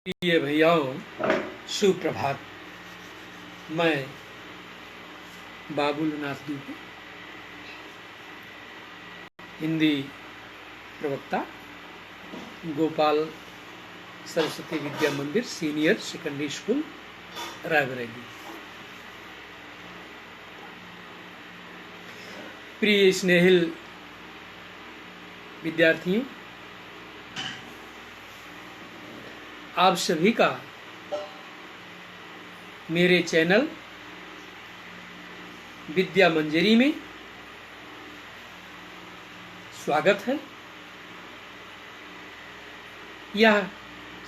प्रिय भैयाओं, सुप्रभात। मैं बाबुलनाथ दुबे, हिंदी प्रवक्ता, गोपाल सरस्वती विद्या मंदिर सीनियर सेकेंडरी स्कूल, रायबरेली। प्रिय स्नेहिल विद्यार्थियों, आप सभी का मेरे चैनल विद्या मंजरी में स्वागत है। यह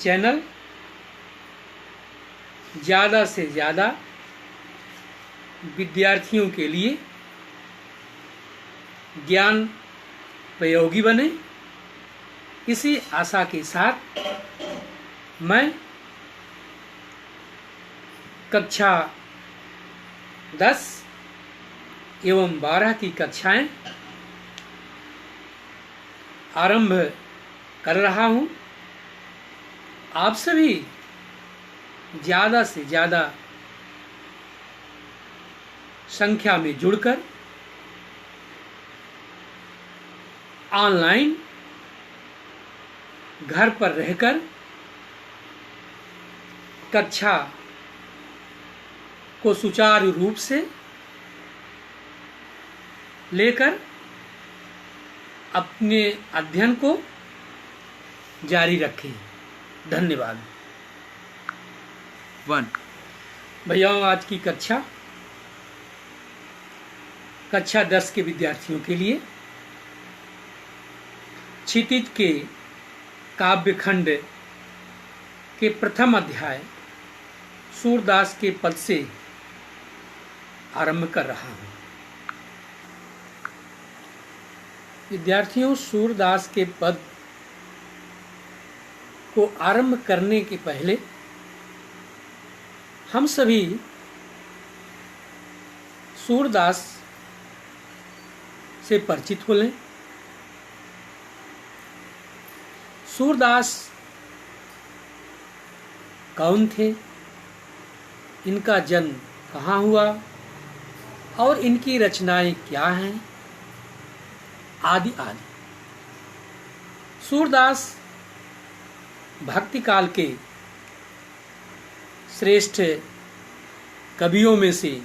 चैनल ज़्यादा से ज़्यादा विद्यार्थियों के लिए ज्ञान प्रयोगी बने, इसी आशा के साथ मैं कक्षा 10 एवं 12 की कक्षाएं आरंभ कर रहा हूं। आप सभी ज़्यादा से ज़्यादा संख्या में जुड़कर ऑनलाइन घर पर रहकर कक्षा को सुचारू रूप से लेकर अपने अध्ययन को जारी रखें। धन्यवाद। 1 भैयाओं, आज की कक्षा 10 के विद्यार्थियों के लिए क्षितिज के काव्यखंड के प्रथम अध्याय सूरदास के पद से आरंभ कर रहा हूं। विद्यार्थियों, सूरदास के पद को आरंभ करने के पहले हम सभी सूरदास से परिचित हो लें। सूरदास कौन थे, इनका जन्म कहाँ हुआ और इनकी रचनाएं क्या हैं, आदि आदि। सूरदास भक्ति काल के श्रेष्ठ कवियों में से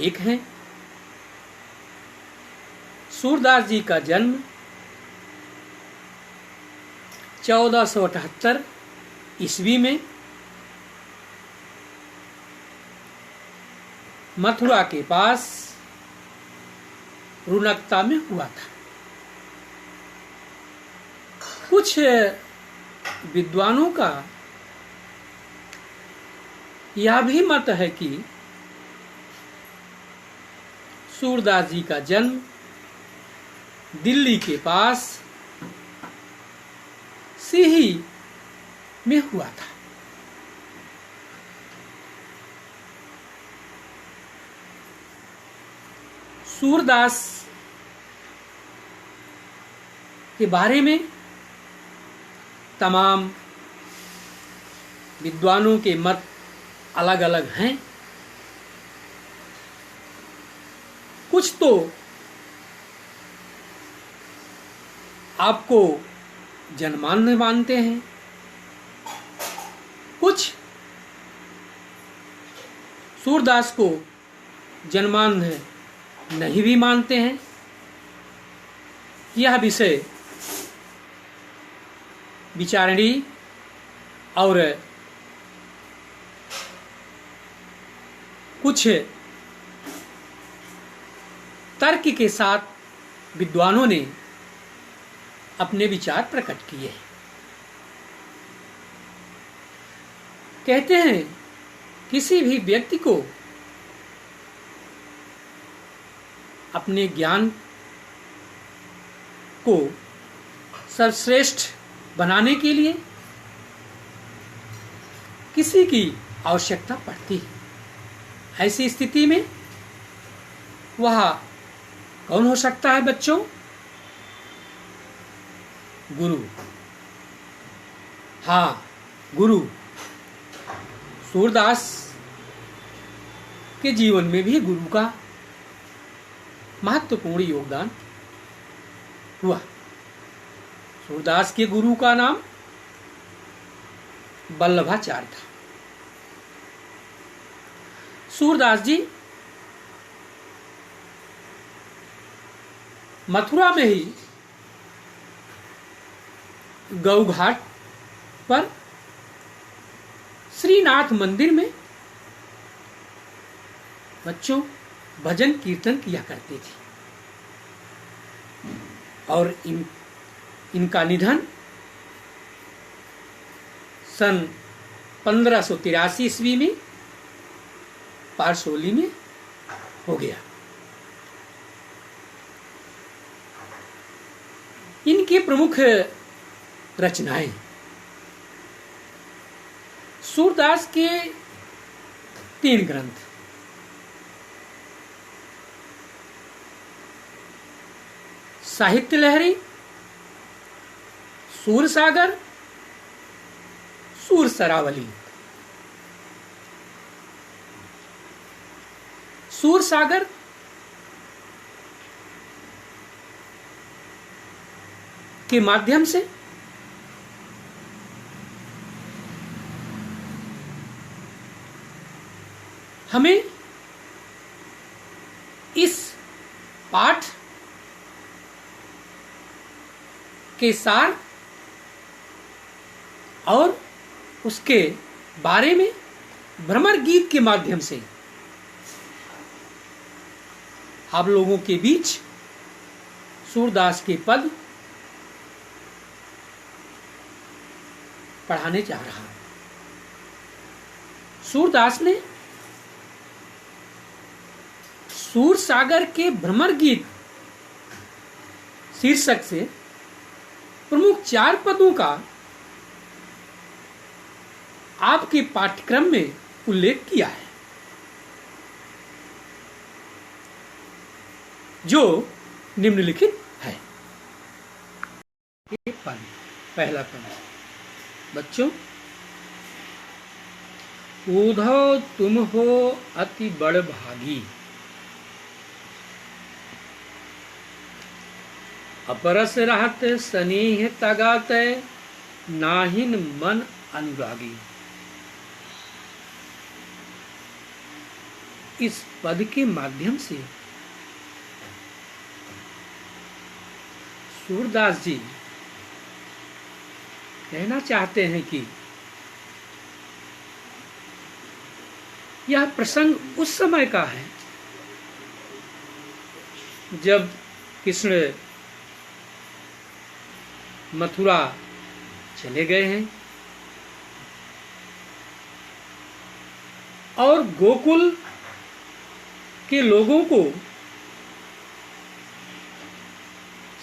एक हैं। सूरदास जी का जन्म 1478 ईस्वी में मथुरा के पास रुनकता में हुआ था। कुछ विद्वानों का यह भी मत है कि सूरदास जी का जन्म दिल्ली के पास सिही में हुआ था। सूरदास के बारे में तमाम विद्वानों के मत अलग अलग हैं। कुछ तो आपको जन्मान्य मानते हैं, कुछ सूरदास को जन्मान्य नहीं भी मानते हैं। यह विषय विचारणीय और कुछ तर्क के साथ विद्वानों ने अपने विचार प्रकट किए हैं। कहते हैं, किसी भी व्यक्ति को अपने ज्ञान को सर्वश्रेष्ठ बनाने के लिए किसी की आवश्यकता पड़ती है। ऐसी स्थिति में वह कौन हो सकता है बच्चों? गुरु। हाँ, गुरु सूरदास के जीवन में भी गुरु का महत्वपूर्ण योगदान हुआ। सूरदास के गुरु का नाम वल्लभाचार्य था। सूरदास जी मथुरा में ही गौघाट पर श्रीनाथ मंदिर में बच्चों भजन कीर्तन किया करते थे और इनका निधन सन 1583 ईस्वी में पारसोली में हो गया। इनकी प्रमुख रचनाएं सूरदास के 3 ग्रंथ साहित्य लहरी, सूरसागर, सूरसरावली। सूरसागर के माध्यम से हमें इस पाठ के सार और उसके बारे में भ्रमर गीत के माध्यम से आप लोगों के बीच सूरदास के पद पढ़ाने जा रहा हूं। सूरदास ने सूरसागर के भ्रमर गीत शीर्षक से प्रमुख 4 पदों का आपके पाठ्यक्रम में उल्लेख किया है, जो निम्नलिखित है। पहला पद, बच्चों, उधव तुम हो अति बड़ भागी, अपरस रहत स्नेह तगात, नाहिन मन अनुरागी। इस पद के माध्यम से सूरदास जी कहना चाहते हैं कि यह प्रसंग उस समय का है जब कृष्ण मथुरा चले गए हैं और गोकुल के लोगों को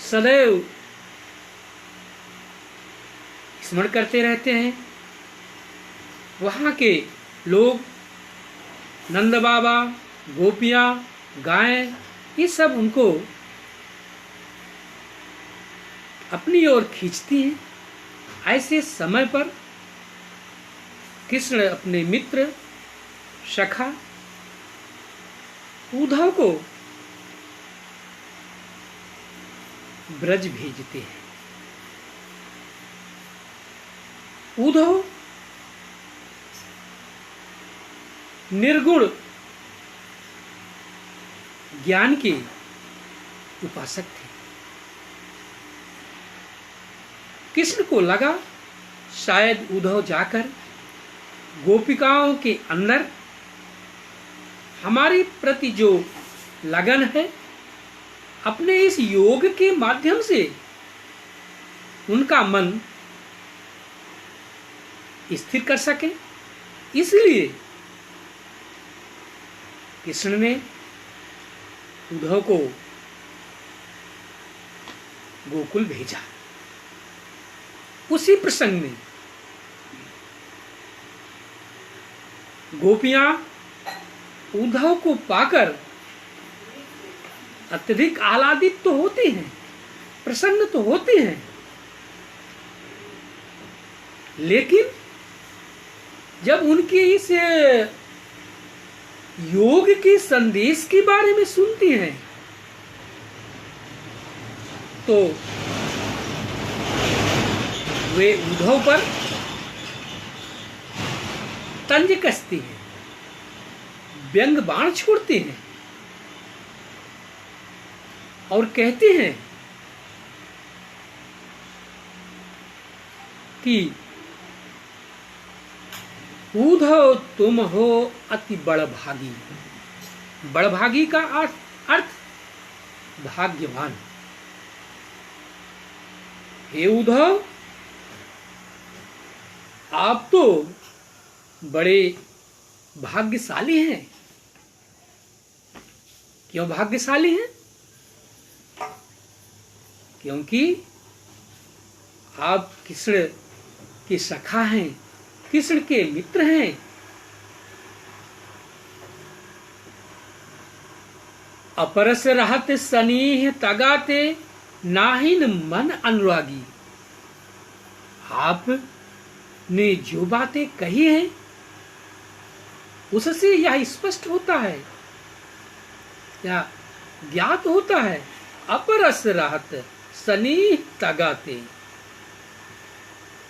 सदैव स्मरण करते रहते हैं। वहाँ के लोग, नंद बाबा, गोपियाँ, गायें, ये सब उनको अपनी ओर खींचती हैं। ऐसे समय पर कृष्ण अपने मित्र सखा उद्धव को ब्रज भेजते हैं। उद्धव निर्गुण ज्ञान के उपासक थे। कृष्ण को लगा शायद उद्धव जाकर गोपिकाओं के अंदर हमारी प्रति जो लगन है, अपने इस योग के माध्यम से उनका मन स्थिर कर सके। इसलिए कृष्ण ने उद्धव को गोकुल भेजा। उसी प्रसंग में गोपियां उद्धव को पाकर अत्यधिक आह्लादित तो होते हैं, प्रसन्न तो होते हैं, लेकिन जब उनके इस योग के संदेश के बारे में सुनते हैं तो वे उद्धव पर तंज कसते हैं, व्यंग बाण छोड़ते हैं और कहते हैं कि उद्धव तुम हो अति बड़भागी। बड़भागी का अर्थ भाग्यवान। हे उद्धव, आप तो बड़े भाग्यशाली हैं। क्यों भाग्यशाली हैं? क्योंकि आप कृष्ण के सखा हैं, कृष्ण के मित्र हैं। अपरस रहत सनीह तगाते नाहिन मन अनुरागी। आप ने जो बातें कही हैं उससे यह स्पष्ट होता है या ज्ञात होता है, अपरस रहत सनीह तगाते।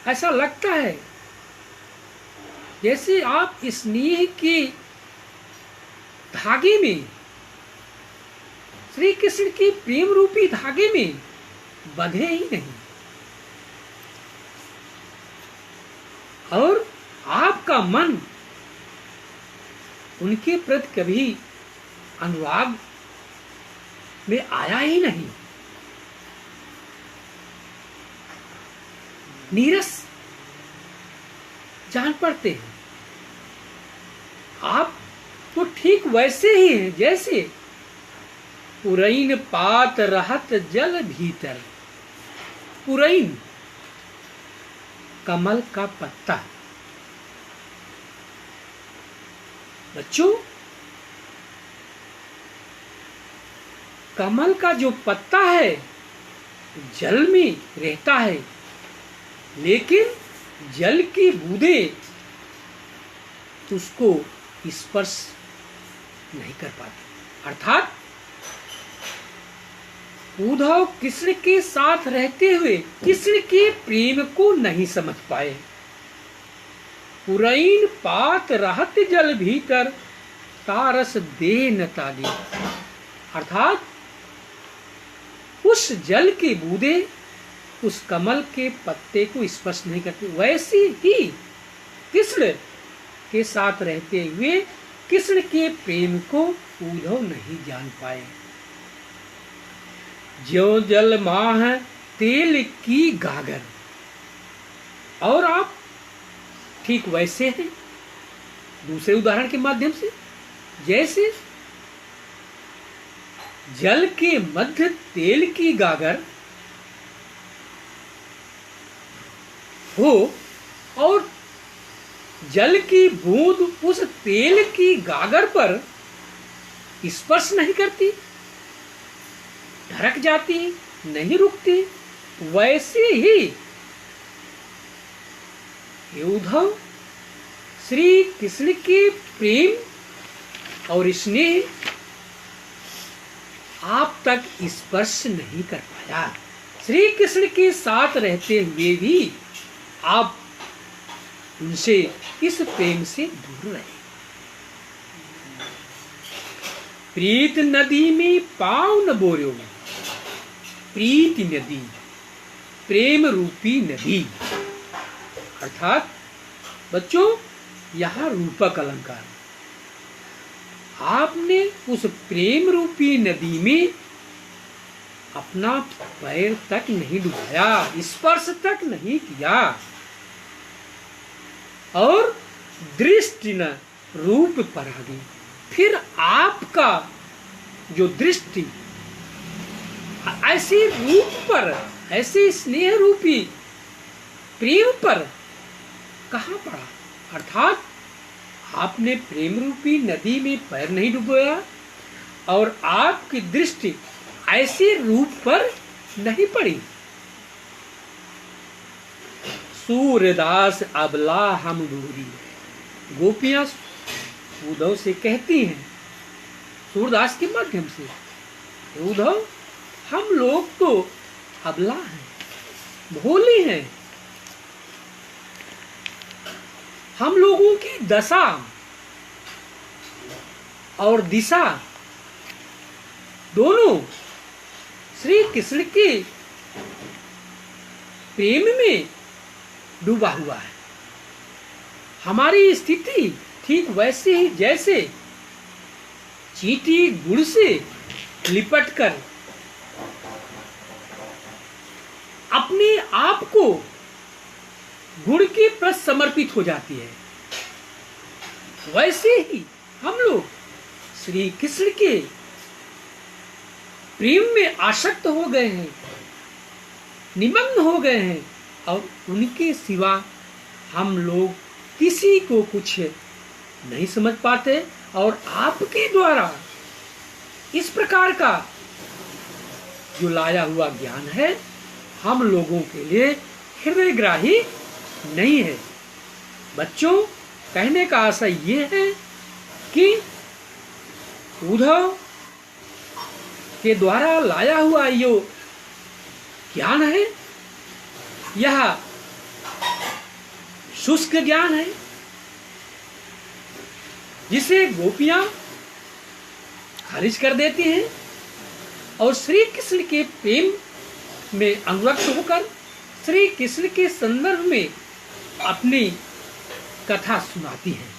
ऐसा लगता है जैसे आप स्नेह के धागे में, श्री कृष्ण के प्रेम रूपी धागे में बंधे ही नहीं, और आपका मन उनके प्रति कभी अनुराग में आया ही नहीं। नीरस जान पड़ते हैं। आप तो ठीक वैसे ही हैं जैसे पुरैन पात रहत जल भीतर। पुरैन कमल का पत्ता। बच्चों, कमल का जो पत्ता है जल में रहता है, लेकिन जल की बूंदें उसको स्पर्श नहीं कर पाती। अर्थात उद्धव कृष्ण के साथ रहते हुए कृष्ण के प्रेम को नहीं समझ पाए। पुरैन पात रहत जल भीतर तारस दे न तागे। अर्थात उस जल की बूंदे उस कमल के पत्ते को स्पर्श नहीं करती। वैसे ही कृष्ण के साथ रहते हुए कृष्ण के प्रेम को उद्धव नहीं जान पाए। जो जल माह तेल की गागर। और आप ठीक वैसे हैं दूसरे उदाहरण के माध्यम से, जैसे जल के मध्य तेल की गागर हो और जल की बूंद उस तेल की गागर पर स्पर्श नहीं करती, ढरक जाती, नहीं रुकती। वैसे ही उद्धव श्री कृष्ण के प्रेम और स्नेह आप तक स्पर्श नहीं कर पाया। श्री कृष्ण के साथ रहते हुए भी आप उनसे इस प्रेम से दूर रहे। प्रीत नदी में पांव न बोरो। प्रीति नदी, प्रेम रूपी नदी। अर्थात बच्चों, यहां रूपक अलंकार। आपने उस प्रेम रूपी नदी में अपना पैर तक नहीं डुबाया, स्पर्श तक नहीं किया, और दृष्टि न रूप पर आ गई। फिर आपका जो दृष्टि ऐसे रूप पर, ऐसे स्नेह रूपी प्रेम पर कहां पड़ा। अर्थात आपने प्रेम रूपी नदी में पैर नहीं डुबोया और आपकी दृष्टि ऐसे रूप पर नहीं पड़ी। सूर्यदास अबला हम डोरी। गोपियां उद्धव से कहती हैं सूरदास के माध्यम से, उद्धव हम लोग तो अबला हैं, भोले हैं, हम लोगों की दशा और दिशा दोनों श्री कृष्ण के प्रेम में डूबा हुआ है। हमारी स्थिति ठीक वैसे ही जैसे चींटी गुड़ से लिपटकर अपने आप को गुड़ के प्रति समर्पित हो जाती है, वैसे ही हम लोग श्री कृष्ण के प्रेम में आसक्त हो गए हैं, निमग्न हो गए हैं, और उनके सिवा हम लोग किसी को कुछ नहीं समझ पाते। और आपके द्वारा इस प्रकार का जो लाया हुआ ज्ञान है हम लोगों के लिए हृदयग्राही नहीं है। बच्चों, कहने का आशय ये है कि उद्धव के द्वारा लाया हुआ ये ज्ञान है, यह शुष्क ज्ञान है जिसे गोपियां खारिज कर देती हैं और श्री कृष्ण के प्रेम में अनुरक्त होकर श्री कृष्ण के संदर्भ में अपनी कथा सुनाती हैं।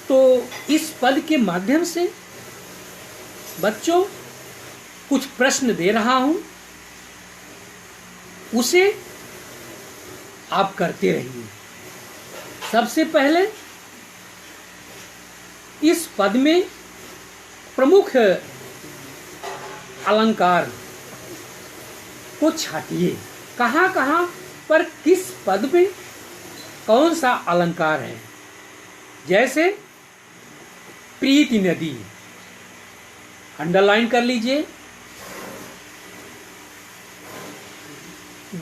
तो इस पद के माध्यम से बच्चों कुछ प्रश्न दे रहा हूं, उसे आप करते रहिए। सबसे पहले इस पद में प्रमुख अलंकार को छाटिए, कहां कहां पर किस पद में कौन सा अलंकार है। जैसे प्रीति नदी, अंडरलाइन कर लीजिए।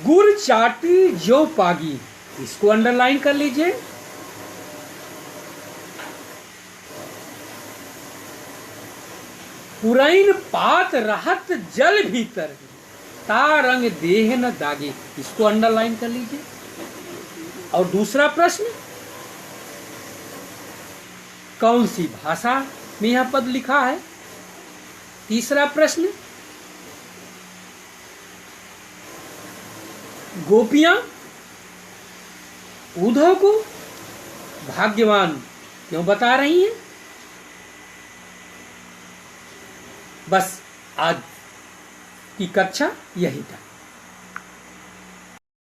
गुड़ चाटी जो पागी, इसको अंडरलाइन कर लीजिए। पुरैन पात रहत जल भीतर, तारंग देह न दागे, इसको अंडरलाइन कर लीजिए। और दूसरा प्रश्न, कौन सी भाषा में यह पद लिखा है। तीसरा प्रश्न, गोपियां उद्धव को भाग्यवान क्यों बता रही हैं। बस आज की कक्षा यही था।